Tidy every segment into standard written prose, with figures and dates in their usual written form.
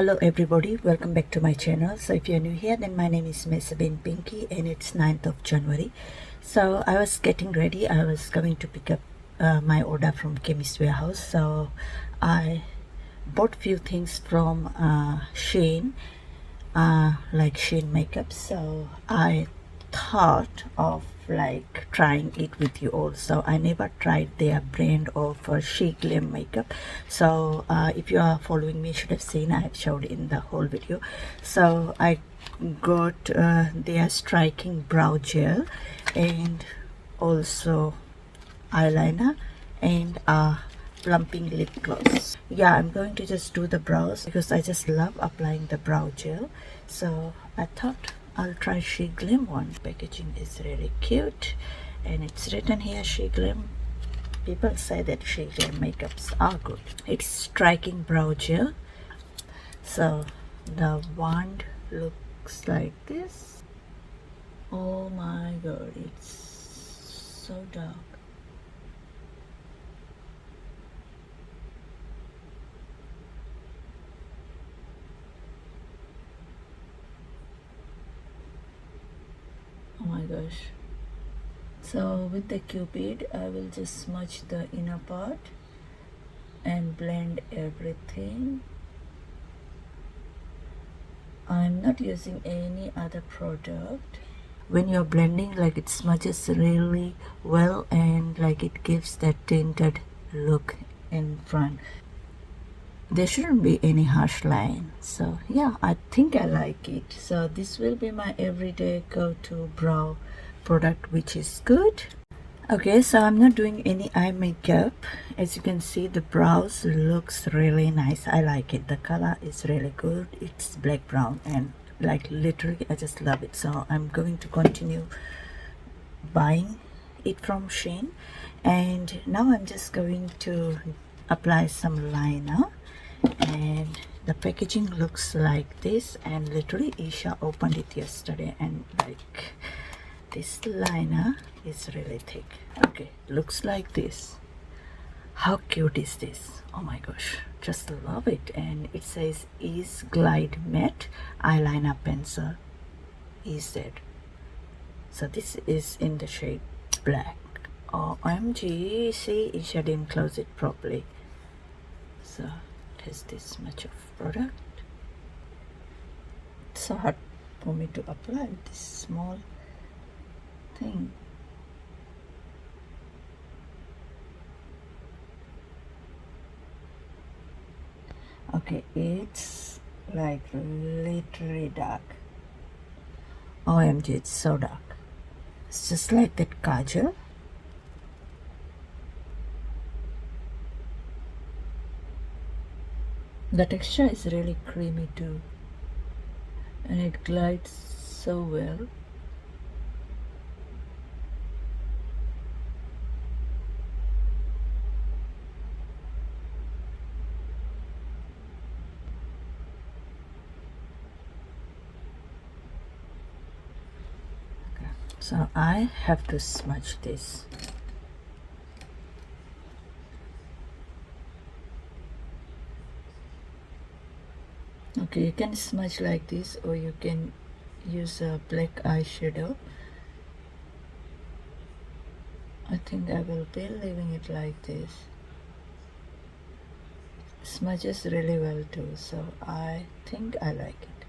Hello everybody, welcome back to my channel. So if you're new here, then my name is Miss Bin Pinky and it's 9th of January. So I was getting ready. I was going to pick up my order from Chemist Warehouse. So I bought few things from Shein, like Shein makeup. So I thought of like trying it with you also. I never tried their brand of SHEGLAM makeup. So if you are following me, you should have seen I have showed in the whole video. So I got their striking brow gel and also eyeliner and plumping lip gloss. Yeah, I'm going to just do the brows because I just love applying the brow gel. So I thought I'll try SHEGLAM one. Packaging is really cute and it's written here SHEGLAM. People say that SHEGLAM makeups are good. It's striking brow gel. So the wand looks like this. Oh my god, it's so dark. Oh my gosh. So with the Cupid, I will just smudge the inner part and blend everything. I'm not using any other product. When you're blending, like it smudges really well and like it gives that tinted look in front. There shouldn't be any harsh line. So yeah, I think I like it. So this will be my everyday go-to brow product, which is good. Okay, so I'm not doing any eye makeup. As you can see, the brows looks really nice. I like it. The color is really good. It's black brown and like literally I just love it. So I'm going to continue buying it from Shein. And now I'm just going to apply some liner. And the packaging looks like this, and literally Isha opened it yesterday and like this liner is really thick. Okay, looks like this. How cute is this? Oh my gosh, just love it. And it says Ease Glide Matte Eyeliner Pencil EZ. So this is in the shade black. OMG, see, Isha didn't close it properly. So has this much of product. It's so hard for me to apply this small thing. Okay, it's like literally dark. OMG, it's so dark. It's just like that kajal. The texture is really creamy too, and it glides so well. Okay, so I have to smudge this. Okay, you can smudge like this or you can use a black eyeshadow. I think I will be leaving it like this. Smudges really well too, so I think I like it.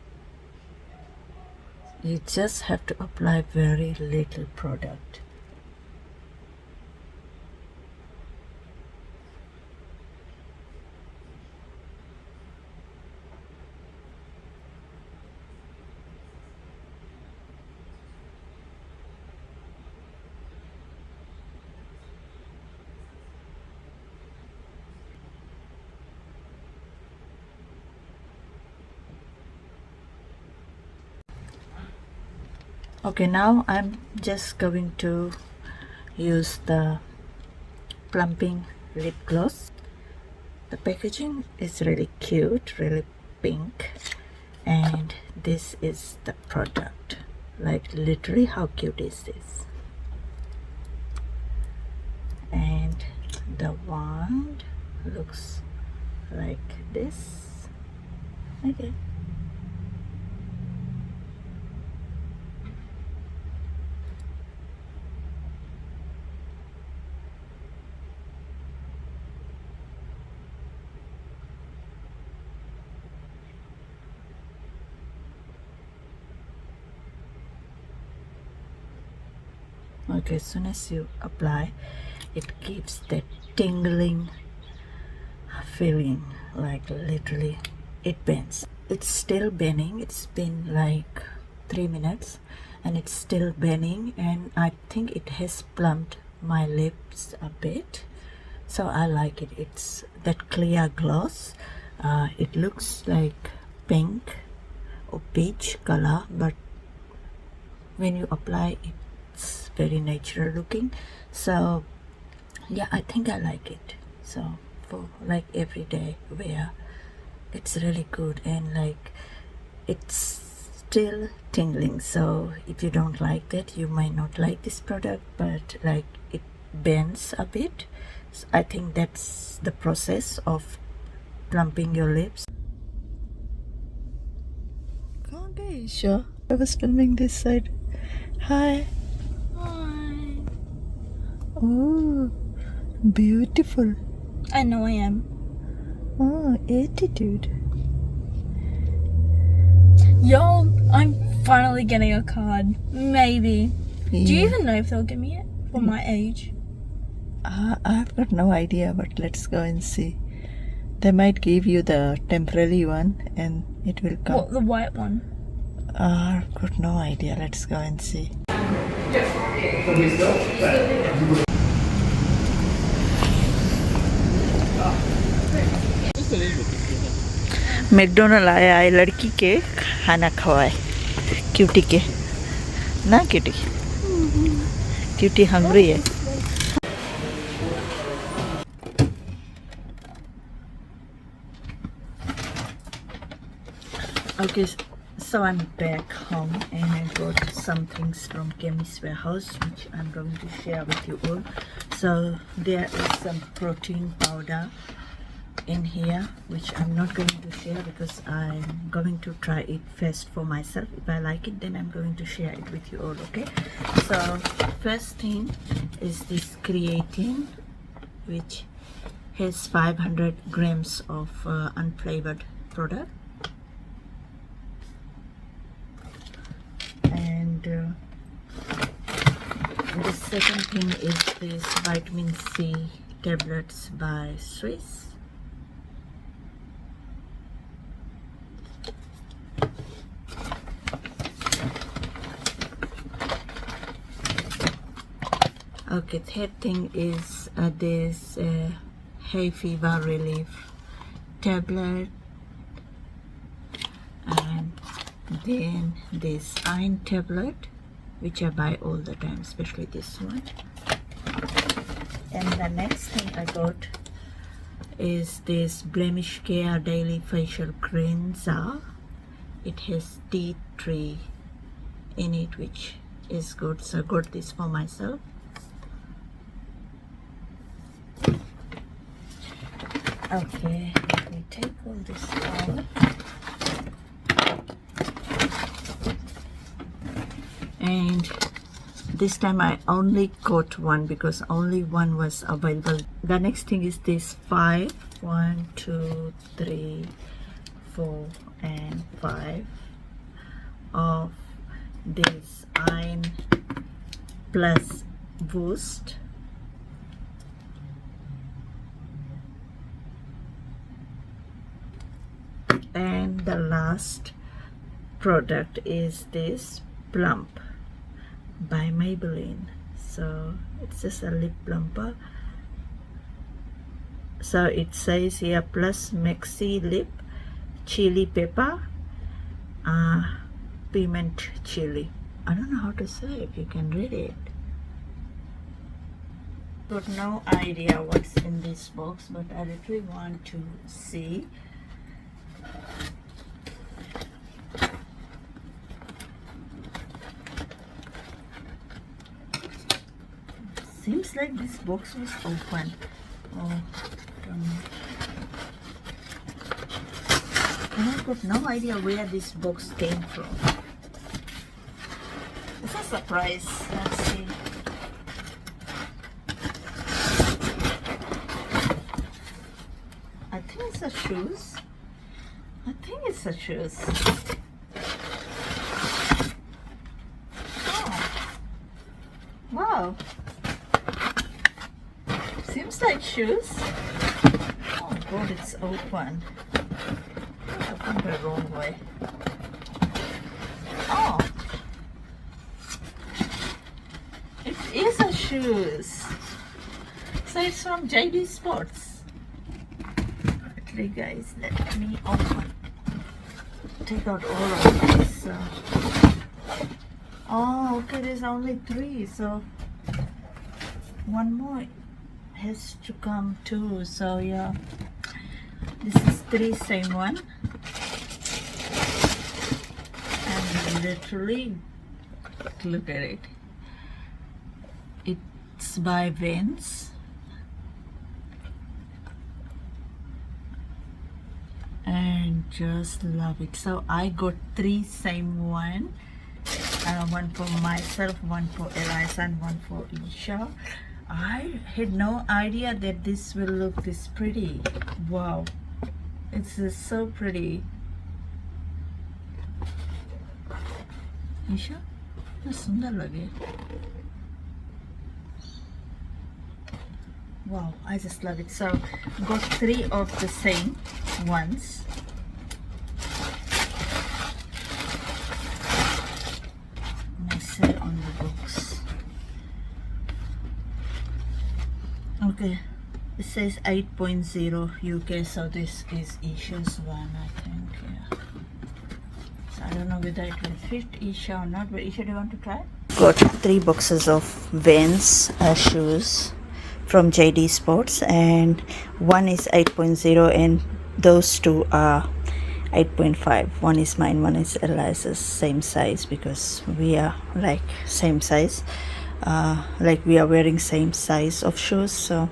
You just have to apply very little product. Okay, now I'm just going to use the Plumping lip gloss. The packaging is really cute, really pink, and this is the product. Like literally, how cute is this? And the wand looks like this. Okay. Okay, as soon as you apply, it gives that tingling feeling, like literally it bends. It's still bending. It's been like 3 minutes and it's still bending, and I think it has plumped my lips a bit, so I like it. It's that clear gloss. It looks like pink or peach color, but when you apply it's very natural looking. So yeah, I think I like it. So for like everyday wear, it's really good, and like it's still tingling. So if you don't like that, you might not like this product, but like it bends a bit. So I think that's the process of plumping your lips. Okay, sure. I was filming this side. Hi. Hi. Oh, beautiful. I know I am. Oh, attitude. Yo, I'm finally getting a card. Maybe. Do you Yeah. even know if they'll give me it for my age? I've got no idea, but let's go and see. They might give you the temporary one and it will come. What, the white one? I've got no idea. Let's go and see. McDonald आया है लड़की के खाना खवाए cutie के ना cutie cutie hungry है Okay, so I'm back home and I got some things from Chemist Warehouse which I'm going to share with you all. So there is some protein powder in here which I'm not going to share because I'm going to try it first for myself. If I like it, then I'm going to share it with you all. Okay, so first thing is this creatine, which has 500 grams of unflavored product, and the second thing is this vitamin C tablets by Swiss. Okay, third thing is this hay fever relief tablet, and then this iron tablet which I buy all the time, especially this one. And the next thing I got is this blemish care daily facial cleanser. It has tea tree in it, which is good, so I got this for myself. Okay, we take all this out. And this time I only got one because only one was available. The next thing is this 5, 1, 2, 3, 4, and 5 of this iron plus boost. And the last product is this Plump by Maybelline. So it's just a lip plumper. So it says here plus maxi lip chili pepper, piment chili. I don't know how to say if you can read it. Got no idea what's in this box, but I literally want to see. Seems like this box was open. Oh, don't know. And I've got no idea where this box came from. It's a surprise. Let's see. I think it's a shoes. I think it's a shoes. Oh. Wow. Seems like shoes. Oh god, it's open. I opened the wrong way. Oh. It is a shoes. So it's from JD Sports. Actually guys, let me open. Take out all of this. Oh, okay, there's only 3, so one more has to come too. So yeah, this is 3 same one, and literally look at it. It's by Vans. And just love it. So I got 3 same one. One for myself, one for Eliza, and one for Isha. I had no idea that this will look this pretty. Wow, it's just so pretty. Isha, it's sundar lage. Wow, I just love it. So got 3 of the same ones. On the box. Okay, it says 8.0 UK, so this is Isha's one, I think. Yeah, so I don't know whether it will fit Isha or not, but Isha, do you want to try? Got 3 boxes of Vans shoes from JD Sports, and one is 8.0 and those 2 are 8.5. One is mine, one is Eliza's, same size, because we are like same size, like we are wearing same size of shoes. So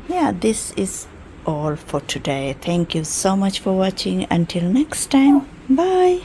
yeah, this is all for today. Thank you so much for watching. Until next time, bye.